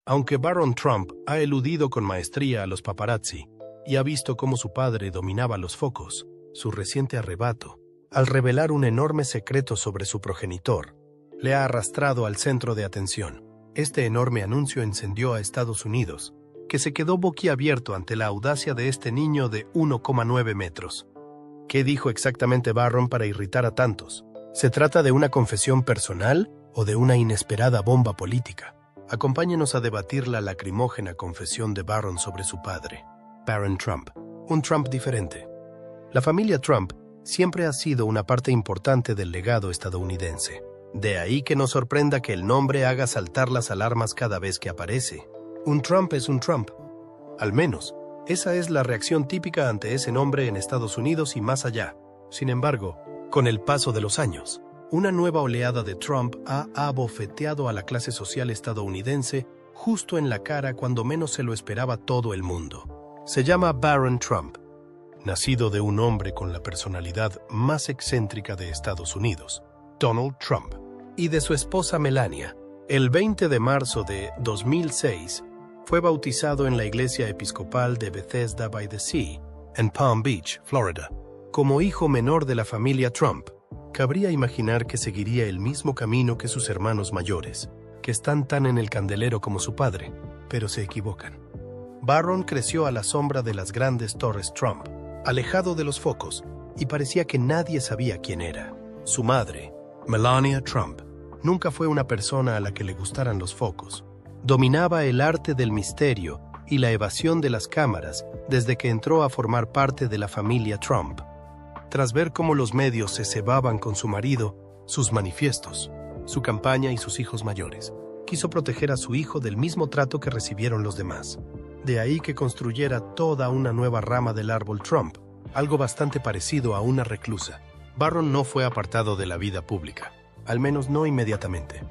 Aunque Barron Trump ha eludido con maestría a los paparazzi y ha visto cómo su padre dominaba los focos, su reciente arrebato, al revelar un enorme secreto sobre su progenitor, le ha arrastrado al centro de atención. Este enorme anuncio encendió a Estados Unidos, que se quedó boquiabierto ante la audacia de este niño de 1,9 metros. ¿Qué dijo exactamente Barron para irritar a tantos? ¿Se trata de una confesión personal o de una inesperada bomba política? Acompáñenos a debatir la lacrimógena confesión de Barron sobre su padre, Barron Trump, un Trump diferente. La familia Trump siempre ha sido una parte importante del legado estadounidense. De ahí que nos sorprenda que el nombre haga saltar las alarmas cada vez que aparece. Un Trump es un Trump. Al menos, esa es la reacción típica ante ese nombre en Estados Unidos y más allá. Sin embargo, con el paso de los años, una nueva oleada de Trump ha abofeteado a la clase social estadounidense justo en la cara cuando menos se lo esperaba todo el mundo. Se llama Barron Trump, nacido de un hombre con la personalidad más excéntrica de Estados Unidos, Donald Trump, y de su esposa Melania. El 20 de marzo de 2006 fue bautizado en la iglesia episcopal de Bethesda by the Sea, en Palm Beach, Florida. Como hijo menor de la familia Trump, cabría imaginar que seguiría el mismo camino que sus hermanos mayores, que están tan en el candelero como su padre, pero se equivocan. Barron creció a la sombra de las grandes torres Trump, alejado de los focos, y parecía que nadie sabía quién era. Su madre, Melania Trump, nunca fue una persona a la que le gustaran los focos. Dominaba el arte del misterio y la evasión de las cámaras desde que entró a formar parte de la familia Trump. Tras ver cómo los medios se cebaban con su marido, sus manifiestos, su campaña y sus hijos mayores, quiso proteger a su hijo del mismo trato que recibieron los demás. De ahí que construyera toda una nueva rama del árbol Trump, algo bastante parecido a una reclusa. Barron no fue apartado de la vida pública, al menos no inmediatamente.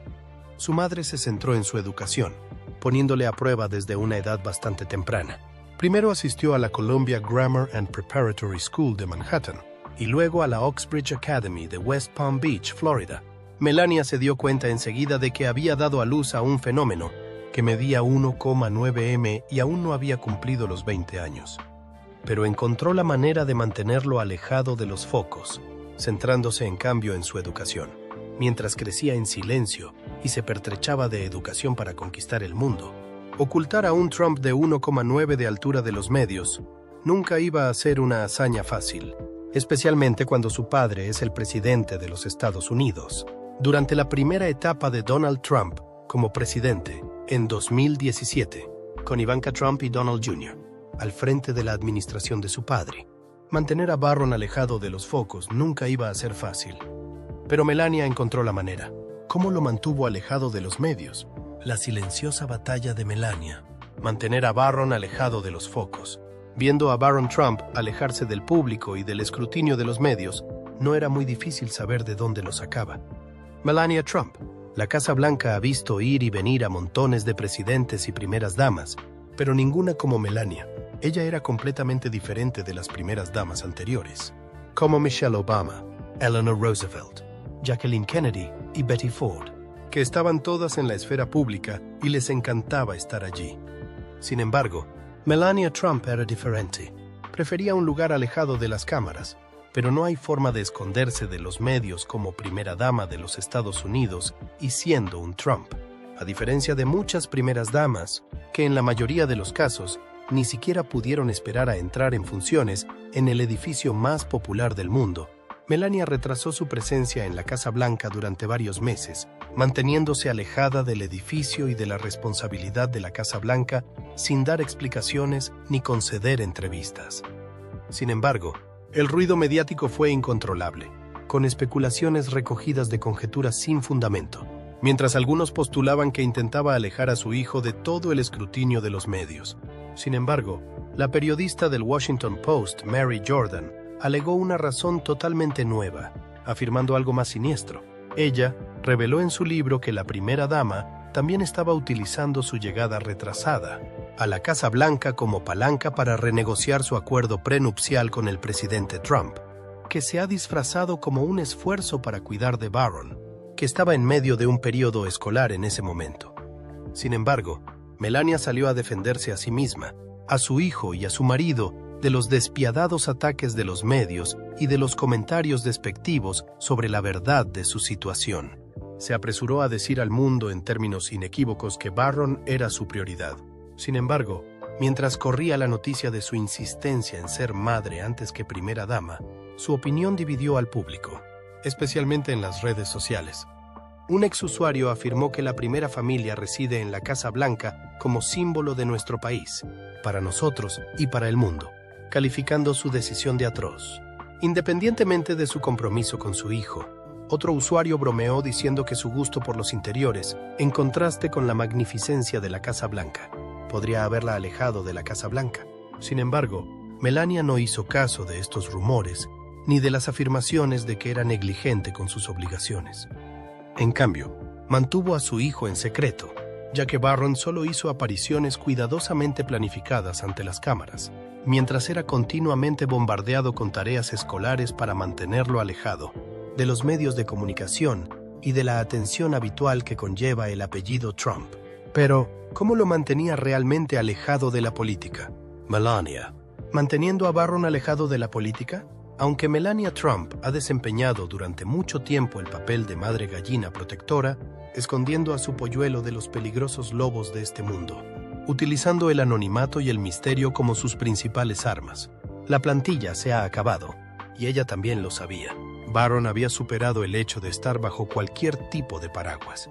Su madre se centró en su educación, poniéndole a prueba desde una edad bastante temprana. Primero asistió a la Columbia Grammar and Preparatory School de Manhattan, y luego a la Oxbridge Academy de West Palm Beach, Florida. Melania se dio cuenta enseguida de que había dado a luz a un fenómeno que medía 1,9 m y aún no había cumplido los 20 años. Pero encontró la manera de mantenerlo alejado de los focos, centrándose en cambio en su educación. Mientras crecía en silencio y se pertrechaba de educación para conquistar el mundo, ocultar a un Trump de 1,9 de altura de los medios nunca iba a ser una hazaña fácil, especialmente cuando su padre es el presidente de los Estados Unidos. Durante la primera etapa de Donald Trump como presidente, en 2017, con Ivanka Trump y Donald Jr., al frente de la administración de su padre, mantener a Barron alejado de los focos nunca iba a ser fácil. Pero Melania encontró la manera. ¿Cómo lo mantuvo alejado de los medios? La silenciosa batalla de Melania. Mantener a Barron alejado de los focos. Viendo a Barron Trump alejarse del público y del escrutinio de los medios, no era muy difícil saber de dónde lo sacaba. Melania Trump. La Casa Blanca ha visto ir y venir a montones de presidentes y primeras damas, pero ninguna como Melania. Ella era completamente diferente de las primeras damas anteriores, como Michelle Obama, Eleanor Roosevelt, Jacqueline Kennedy y Betty Ford, que estaban todas en la esfera pública y les encantaba estar allí. Sin embargo, Melania Trump era diferente. Prefería un lugar alejado de las cámaras, pero no hay forma de esconderse de los medios como primera dama de los Estados Unidos y siendo un Trump. A diferencia de muchas primeras damas, que en la mayoría de los casos ni siquiera pudieron esperar a entrar en funciones en el edificio más popular del mundo, Melania retrasó su presencia en la Casa Blanca durante varios meses, manteniéndose alejada del edificio y de la responsabilidad de la Casa Blanca sin dar explicaciones ni conceder entrevistas. Sin embargo, el ruido mediático fue incontrolable, con especulaciones recogidas de conjeturas sin fundamento, mientras algunos postulaban que intentaba alejar a su hijo de todo el escrutinio de los medios. Sin embargo, la periodista del Washington Post, Mary Jordan, alegó una razón totalmente nueva, afirmando algo más siniestro. Ella reveló en su libro que la primera dama también estaba utilizando su llegada retrasada a la Casa Blanca como palanca para renegociar su acuerdo prenupcial con el presidente Trump, que se ha disfrazado como un esfuerzo para cuidar de Barron, que estaba en medio de un periodo escolar en ese momento. Sin embargo, Melania salió a defenderse a sí misma, a su hijo y a su marido de los despiadados ataques de los medios y de los comentarios despectivos sobre la verdad de su situación. Se apresuró a decir al mundo en términos inequívocos que Barron era su prioridad. Sin embargo, mientras corría la noticia de su insistencia en ser madre antes que primera dama, su opinión dividió al público, especialmente en las redes sociales. Un exusuario afirmó que la primera familia reside en la Casa Blanca como símbolo de nuestro país, para nosotros y para el mundo, calificando su decisión de atroz. Independientemente de su compromiso con su hijo, otro usuario bromeó diciendo que su gusto por los interiores, en contraste con la magnificencia de la Casa Blanca, podría haberla alejado de la Casa Blanca. Sin embargo, Melania no hizo caso de estos rumores, ni de las afirmaciones de que era negligente con sus obligaciones. En cambio, mantuvo a su hijo en secreto, ya que Barron solo hizo apariciones cuidadosamente planificadas ante las cámaras, mientras era continuamente bombardeado con tareas escolares para mantenerlo alejado de los medios de comunicación y de la atención habitual que conlleva el apellido Trump. Pero, ¿cómo lo mantenía realmente alejado de la política? Melania. ¿Manteniendo a Barron alejado de la política? Aunque Melania Trump ha desempeñado durante mucho tiempo el papel de madre gallina protectora, escondiendo a su polluelo de los peligrosos lobos de este mundo, utilizando el anonimato y el misterio como sus principales armas. La plantilla se ha acabado, y ella también lo sabía. Barron había superado el hecho de estar bajo cualquier tipo de paraguas.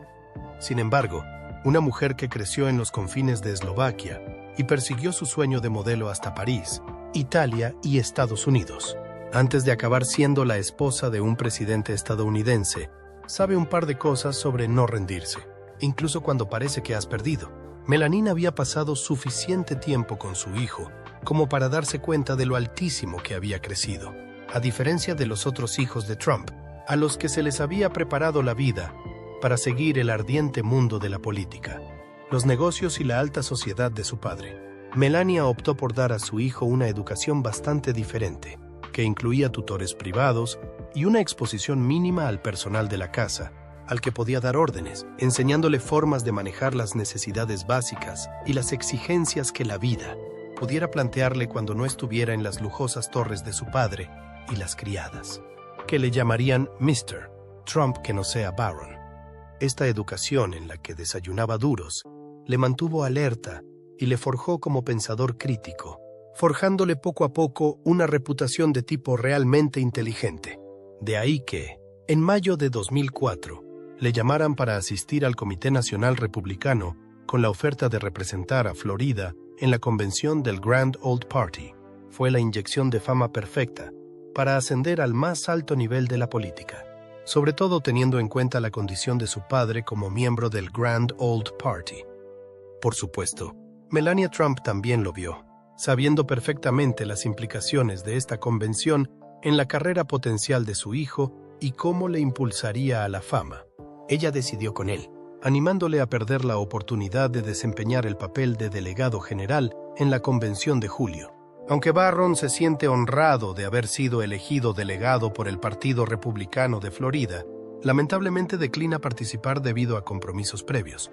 Sin embargo, una mujer que creció en los confines de Eslovaquia y persiguió su sueño de modelo hasta París, Italia y Estados Unidos, antes de acabar siendo la esposa de un presidente estadounidense, sabe un par de cosas sobre no rendirse, incluso cuando parece que has perdido. Melania había pasado suficiente tiempo con su hijo como para darse cuenta de lo altísimo que había crecido, a diferencia de los otros hijos de Trump, a los que se les había preparado la vida para seguir el ardiente mundo de la política, los negocios y la alta sociedad de su padre. Melania optó por dar a su hijo una educación bastante diferente, que incluía tutores privados y una exposición mínima al personal de la casa, al que podía dar órdenes, enseñándole formas de manejar las necesidades básicas y las exigencias que la vida pudiera plantearle cuando no estuviera en las lujosas torres de su padre y las criadas, que le llamarían Mr. Trump que no sea Barron. Esta educación en la que desayunaba duros le mantuvo alerta y le forjó como pensador crítico, forjándole poco a poco una reputación de tipo realmente inteligente. De ahí que, en mayo de 2004, le llamaran para asistir al Comité Nacional Republicano con la oferta de representar a Florida en la convención del Grand Old Party. Fue la inyección de fama perfecta para ascender al más alto nivel de la política, sobre todo teniendo en cuenta la condición de su padre como miembro del Grand Old Party. Por supuesto, Melania Trump también lo vio, sabiendo perfectamente las implicaciones de esta convención en la carrera potencial de su hijo y cómo le impulsaría a la fama. Ella decidió con él, animándole a perder la oportunidad de desempeñar el papel de delegado general en la convención de julio. Aunque Barron se siente honrado de haber sido elegido delegado por el Partido Republicano de Florida, lamentablemente declina participar debido a compromisos previos.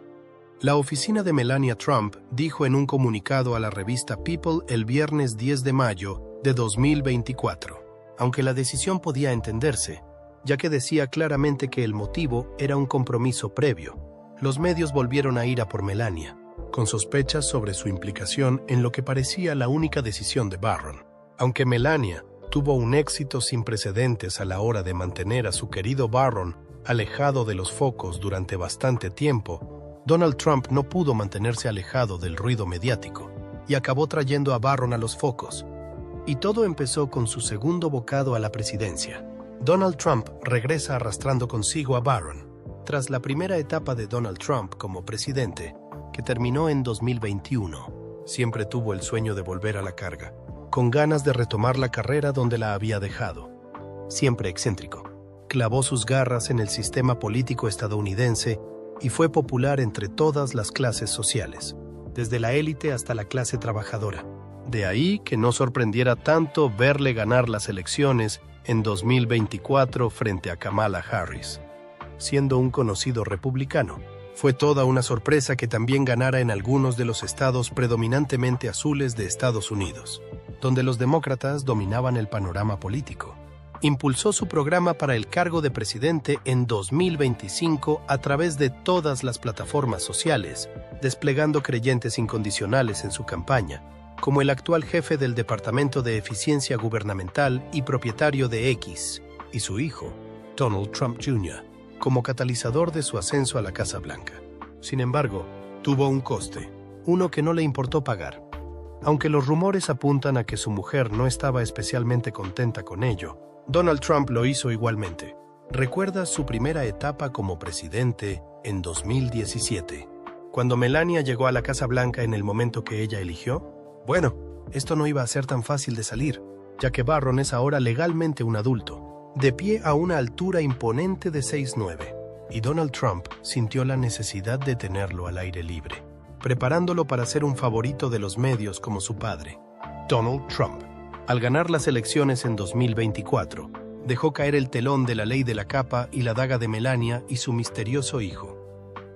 La oficina de Melania Trump dijo en un comunicado a la revista People el viernes 10 de mayo de 2024, aunque la decisión podía entenderse, ya que decía claramente que el motivo era un compromiso previo. Los medios volvieron a ir a por Melania, con sospechas sobre su implicación en lo que parecía la única decisión de Barron. Aunque Melania tuvo un éxito sin precedentes a la hora de mantener a su querido Barron alejado de los focos durante bastante tiempo, Donald Trump no pudo mantenerse alejado del ruido mediático y acabó trayendo a Barron a los focos. Y todo empezó con su segundo bocado a la presidencia. Donald Trump regresa arrastrando consigo a Barron, tras la primera etapa de Donald Trump como presidente, que terminó en 2021. Siempre tuvo el sueño de volver a la carga, con ganas de retomar la carrera donde la había dejado. Siempre excéntrico, clavó sus garras en el sistema político estadounidense y fue popular entre todas las clases sociales, desde la élite hasta la clase trabajadora. De ahí que no sorprendiera tanto verle ganar las elecciones en 2024 frente a Kamala Harris. Siendo un conocido republicano, Fue toda una sorpresa que también ganara en algunos de los estados predominantemente azules de Estados Unidos, donde los demócratas dominaban el panorama político. Impulsó su programa para el cargo de presidente en 2025 a través de todas las plataformas sociales, desplegando creyentes incondicionales en su campaña, como el actual jefe del Departamento de Eficiencia Gubernamental y propietario de X, y su hijo, Donald Trump Jr., como catalizador de su ascenso a la Casa Blanca. Sin embargo, tuvo un coste, uno que no le importó pagar. Aunque los rumores apuntan a que su mujer no estaba especialmente contenta con ello, Donald Trump lo hizo igualmente. ¿Recuerdas su primera etapa como presidente en 2017? Cuando Melania llegó a la Casa Blanca en el momento que ella eligió? Bueno, esto no iba a ser tan fácil de salir, ya que Barron es ahora legalmente un adulto, de pie a una altura imponente de 6'9", y Donald Trump sintió la necesidad de tenerlo al aire libre, preparándolo para ser un favorito de los medios como su padre. Donald Trump, al ganar las elecciones en 2024, dejó caer el telón de la ley de la capa y la daga de Melania y su misterioso hijo.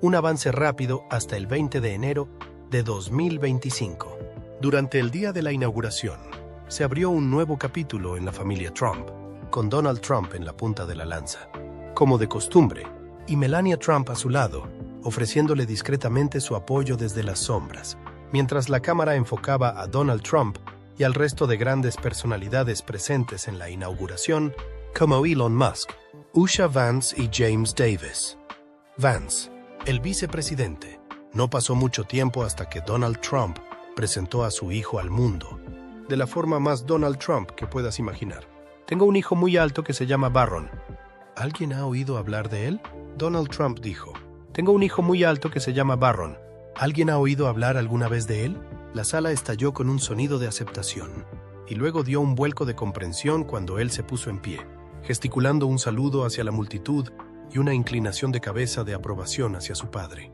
Un avance rápido hasta el 20 de enero de 2025. Durante el día de la inauguración, se abrió un nuevo capítulo en la familia Trump, con Donald Trump en la punta de la lanza, como de costumbre, y Melania Trump a su lado, ofreciéndole discretamente su apoyo desde las sombras, mientras la cámara enfocaba a Donald Trump y al resto de grandes personalidades presentes en la inauguración, como Elon Musk, Usha Vance y James Davis. Vance, el vicepresidente, no pasó mucho tiempo hasta que Donald Trump presentó a su hijo al mundo, de la forma más Donald Trump que puedas imaginar. Tengo un hijo muy alto que se llama Barron. ¿Alguien ha oído hablar de él? Donald Trump dijo. Tengo un hijo muy alto que se llama Barron. ¿Alguien ha oído hablar alguna vez de él? La sala estalló con un sonido de aceptación, y luego dio un vuelco de comprensión cuando él se puso en pie, gesticulando un saludo hacia la multitud y una inclinación de cabeza de aprobación hacia su padre.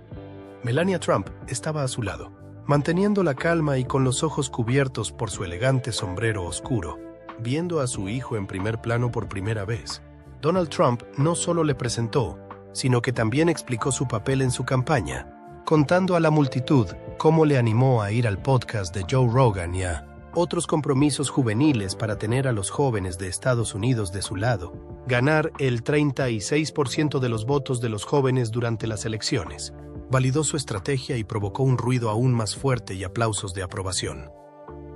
Melania Trump estaba a su lado, manteniendo la calma y con los ojos cubiertos por su elegante sombrero oscuro, viendo a su hijo en primer plano por primera vez. Donald Trump no solo le presentó, sino que también explicó su papel en su campaña, contando a la multitud cómo le animó a ir al podcast de Joe Rogan y a otros compromisos juveniles para tener a los jóvenes de Estados Unidos de su lado, ganar el 36% de los votos de los jóvenes durante las elecciones. Validó su estrategia y provocó un ruido aún más fuerte y aplausos de aprobación.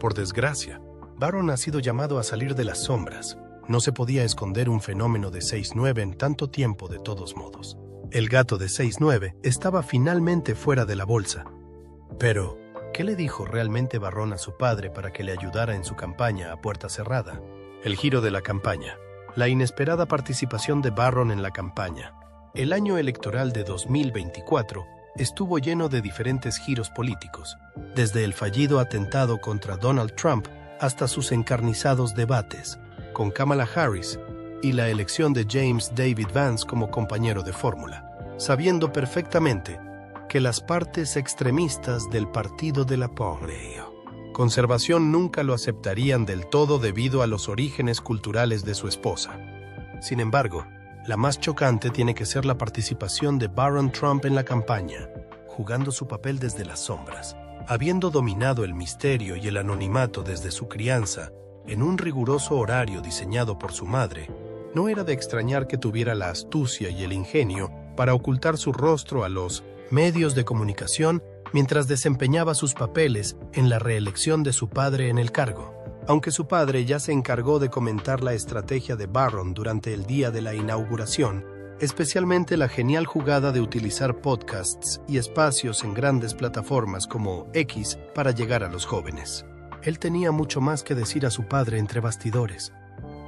Por desgracia, Barron ha sido llamado a salir de las sombras. No se podía esconder un fenómeno de 6'9" en tanto tiempo de todos modos. El gato de 6'9" estaba finalmente fuera de la bolsa. Pero, ¿qué le dijo realmente Barron a su padre para que le ayudara en su campaña a puerta cerrada? El giro de la campaña. La inesperada participación de Barron en la campaña. El año electoral de 2024 estuvo lleno de diferentes giros políticos, desde el fallido atentado contra Donald Trump hasta sus encarnizados debates con Kamala Harris y la elección de James David Vance como compañero de fórmula, sabiendo perfectamente que las partes extremistas del Partido de la Conservación nunca lo aceptarían del todo debido a los orígenes culturales de su esposa. Sin embargo, la más chocante tiene que ser la participación de Barron Trump en la campaña, jugando su papel desde las sombras, habiendo dominado el misterio y el anonimato desde su crianza en un riguroso horario diseñado por su madre. No era de extrañar que tuviera la astucia y el ingenio para ocultar su rostro a los medios de comunicación mientras desempeñaba sus papeles en la reelección de su padre en el cargo. Aunque su padre ya se encargó de comentar la estrategia de Barron durante el día de la inauguración, especialmente la genial jugada de utilizar podcasts y espacios en grandes plataformas como X para llegar a los jóvenes. Él tenía mucho más que decir a su padre entre bastidores.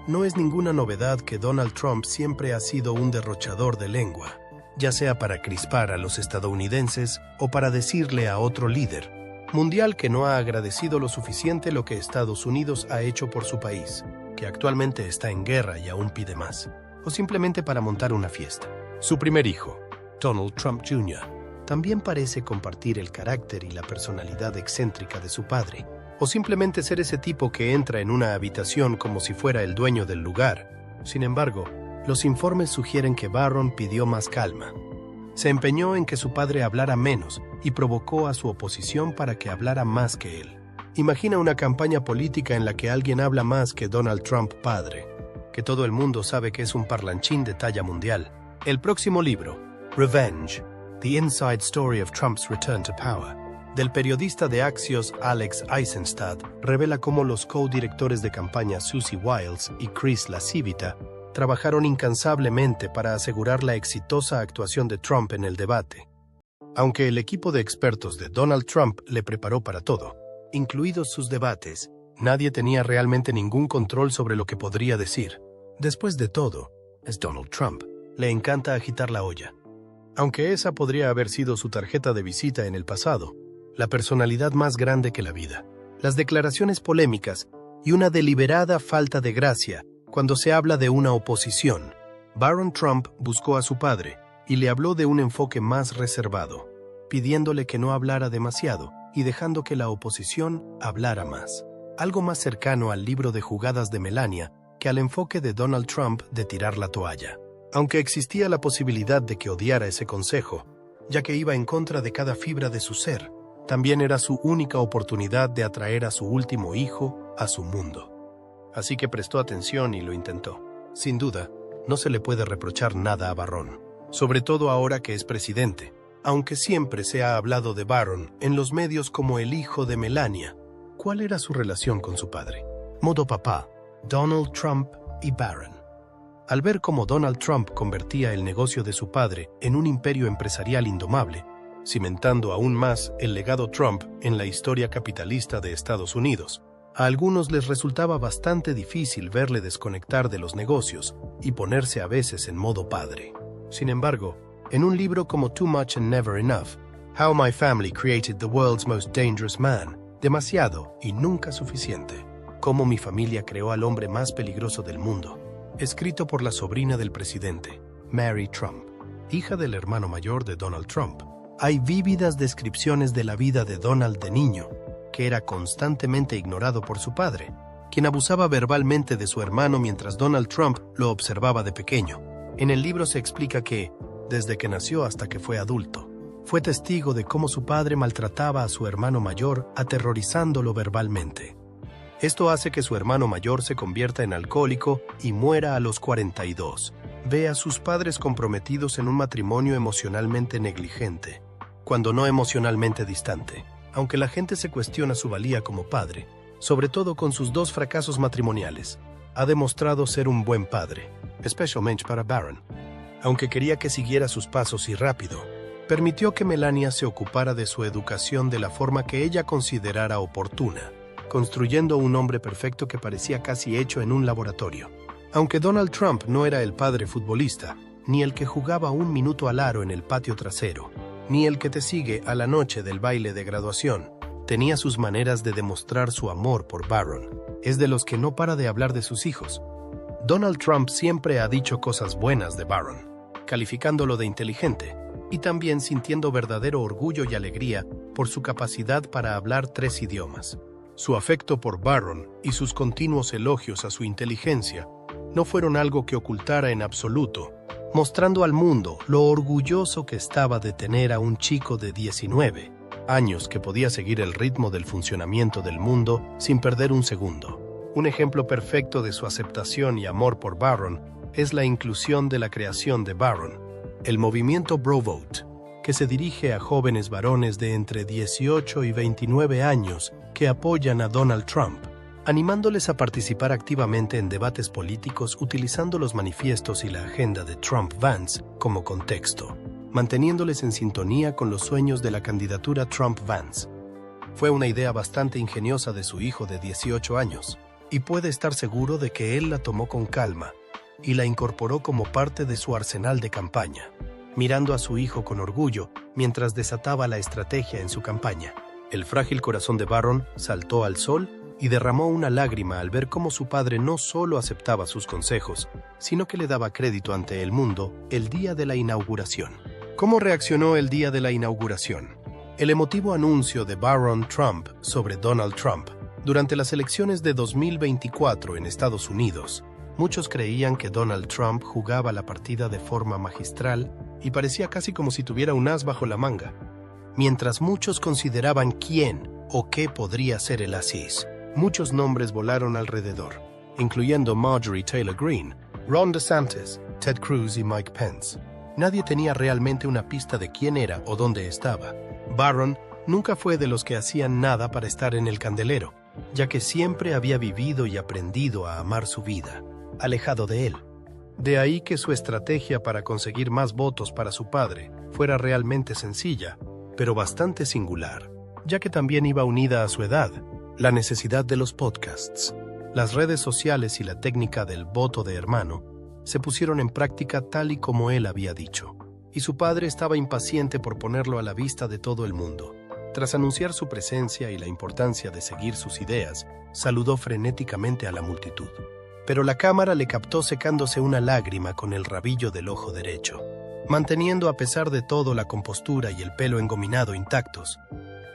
No es ninguna novedad que Donald Trump siempre ha sido un derrochador de lengua, ya sea para crispar a los estadounidenses o para decirle a otro líder mundial que no ha agradecido lo suficiente lo que Estados Unidos ha hecho por su país, que actualmente está en guerra y aún pide más, o simplemente para montar una fiesta. Su primer hijo, Donald Trump Jr., también parece compartir el carácter y la personalidad excéntrica de su padre, o simplemente ser ese tipo que entra en una habitación como si fuera el dueño del lugar. Sin embargo, los informes sugieren que Barron pidió más calma. Se empeñó en que su padre hablara menos y provocó a su oposición para que hablara más que él. Imagina una campaña política en la que alguien habla más que Donald Trump padre, que todo el mundo sabe que es un parlanchín de talla mundial. El próximo libro, Revenge, The Inside Story of Trump's Return to Power, del periodista de Axios Alex Eisenstadt, revela cómo los co-directores de campaña Susie Wiles y Chris LaCivita trabajaron incansablemente para asegurar la exitosa actuación de Trump en el debate. Aunque el equipo de expertos de Donald Trump le preparó para todo, incluidos sus debates, nadie tenía realmente ningún control sobre lo que podría decir. Después de todo, es Donald Trump. Le encanta agitar la olla. Aunque esa podría haber sido su tarjeta de visita en el pasado, la personalidad más grande que la vida, las declaraciones polémicas y una deliberada falta de gracia cuando se habla de una oposición. Barron Trump buscó a su padre y le habló de un enfoque más reservado, pidiéndole que no hablara demasiado y dejando que la oposición hablara más. Algo más cercano al libro de jugadas de Melania que al enfoque de Donald Trump de tirar la toalla. Aunque existía la posibilidad de que odiara ese consejo, ya que iba en contra de cada fibra de su ser, también era su única oportunidad de atraer a su último hijo a su mundo. Así que prestó atención y lo intentó. Sin duda, no se le puede reprochar nada a Barron, sobre todo ahora que es presidente, aunque siempre se ha hablado de Barron en los medios como el hijo de Melania. ¿Cuál era su relación con su padre? Modo papá, Donald Trump y Barron. Al ver cómo Donald Trump convertía el negocio de su padre en un imperio empresarial indomable, cimentando aún más el legado Trump en la historia capitalista de Estados Unidos, a algunos les resultaba bastante difícil verle desconectar de los negocios y ponerse a veces en modo padre. Sin embargo, en un libro como Too Much and Never Enough, How My Family Created the World's Most Dangerous Man, demasiado y nunca suficiente, cómo mi familia creó al hombre más peligroso del mundo, escrito por la sobrina del presidente, Mary Trump, hija del hermano mayor de Donald Trump, hay vívidas descripciones de la vida de Donald de niño, que era constantemente ignorado por su padre, quien abusaba verbalmente de su hermano mientras Donald Trump lo observaba de pequeño. En el libro se explica que, desde que nació hasta que fue adulto, fue testigo de cómo su padre maltrataba a su hermano mayor aterrorizándolo verbalmente. Esto hace que su hermano mayor se convierta en alcohólico y muera a los 42. Ve a sus padres comprometidos en un matrimonio emocionalmente negligente, cuando no emocionalmente distante. Aunque la gente se cuestiona su valía como padre, sobre todo con sus dos fracasos matrimoniales, ha demostrado ser un buen padre, especialmente para Barron. Aunque quería que siguiera sus pasos y rápido, permitió que Melania se ocupara de su educación de la forma que ella considerara oportuna, construyendo un hombre perfecto que parecía casi hecho en un laboratorio. Aunque Donald Trump no era el padre futbolista, ni el que jugaba un minuto al aro en el patio trasero, ni el que te sigue a la noche del baile de graduación, tenía sus maneras de demostrar su amor por Barron. Es de los que no para de hablar de sus hijos. Donald Trump siempre ha dicho cosas buenas de Barron, calificándolo de inteligente, y también sintiendo verdadero orgullo y alegría por su capacidad para hablar 3 idiomas. Su afecto por Barron y sus continuos elogios a su inteligencia no fueron algo que ocultara en absoluto, mostrando al mundo lo orgulloso que estaba de tener a un chico de 19 años que podía seguir el ritmo del funcionamiento del mundo sin perder un segundo. Un ejemplo perfecto de su aceptación y amor por Barron es la inclusión de la creación de Barron, el movimiento Bro Vote, que se dirige a jóvenes varones de entre 18 y 29 años que apoyan a Donald Trump, animándoles a participar activamente en debates políticos utilizando los manifiestos y la agenda de Trump-Vance como contexto, manteniéndoles en sintonía con los sueños de la candidatura Trump-Vance. Fue una idea bastante ingeniosa de su hijo de 18 años, y puede estar seguro de que él la tomó con calma y la incorporó como parte de su arsenal de campaña, mirando a su hijo con orgullo mientras desataba la estrategia en su campaña. El frágil corazón de Barron saltó al sol y derramó una lágrima al ver cómo su padre no solo aceptaba sus consejos, sino que le daba crédito ante el mundo el día de la inauguración. ¿Cómo reaccionó el día de la inauguración? El emotivo anuncio de Barron Trump sobre Donald Trump durante las elecciones de 2024 en Estados Unidos Muchos creían que Donald Trump jugaba la partida de forma magistral y parecía casi como si tuviera un as bajo la manga. Mientras muchos consideraban quién o qué podría ser el as, muchos nombres volaron alrededor, incluyendo Marjorie Taylor Greene, Ron DeSantis, Ted Cruz y Mike Pence. Nadie tenía realmente una pista de quién era o dónde estaba. Barron nunca fue de los que hacían nada para estar en el candelero, ya que siempre había vivido y aprendido a amar su vida, alejado de él. De ahí que su estrategia para conseguir más votos para su padre fuera realmente sencilla, pero bastante singular, ya que también iba unida a su edad, la necesidad de los podcasts. Las redes sociales y la técnica del voto de hermano se pusieron en práctica tal y como él había dicho, y su padre estaba impaciente por ponerlo a la vista de todo el mundo. Tras anunciar su presencia y la importancia de seguir sus ideas, saludó frenéticamente a la multitud. Pero la cámara le captó secándose una lágrima con el rabillo del ojo derecho, manteniendo a pesar de todo la compostura y el pelo engominado intactos.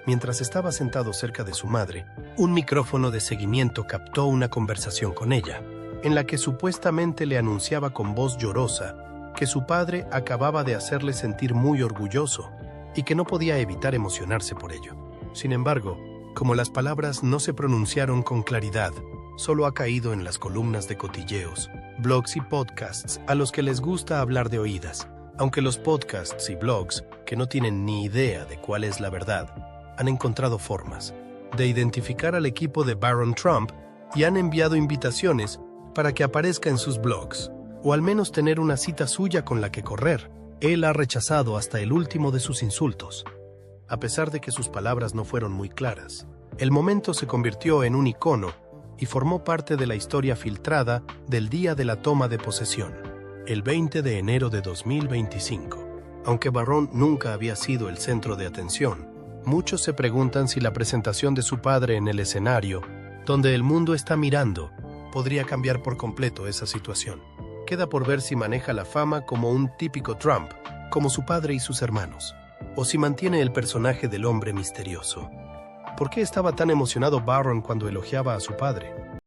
Mientras estaba sentado cerca de su madre, un micrófono de seguimiento captó una conversación con ella, en la que supuestamente le anunciaba con voz llorosa que su padre acababa de hacerle sentir muy orgulloso y que no podía evitar emocionarse por ello. Sin embargo, como las palabras no se pronunciaron con claridad, solo ha caído en las columnas de cotilleos, blogs y podcasts a los que les gusta hablar de oídas, aunque los podcasts y blogs, que no tienen ni idea de cuál es la verdad, han encontrado formas de identificar al equipo de Barron Trump y han enviado invitaciones para que aparezca en sus blogs, o al menos tener una cita suya con la que correr. Él ha rechazado hasta el último de sus insultos. A pesar de que sus palabras no fueron muy claras, el momento se convirtió en un icono y formó parte de la historia filtrada del día de la toma de posesión, el 20 de enero de 2025. Aunque Barron nunca había sido el centro de atención, muchos se preguntan si la presentación de su padre en el escenario, donde el mundo está mirando, podría cambiar por completo esa situación. Queda por ver si maneja la fama como un típico Trump, como su padre y sus hermanos, o si mantiene el personaje del hombre misterioso. ¿Por qué estaba tan emocionado Barron cuando elogiaba a su padre?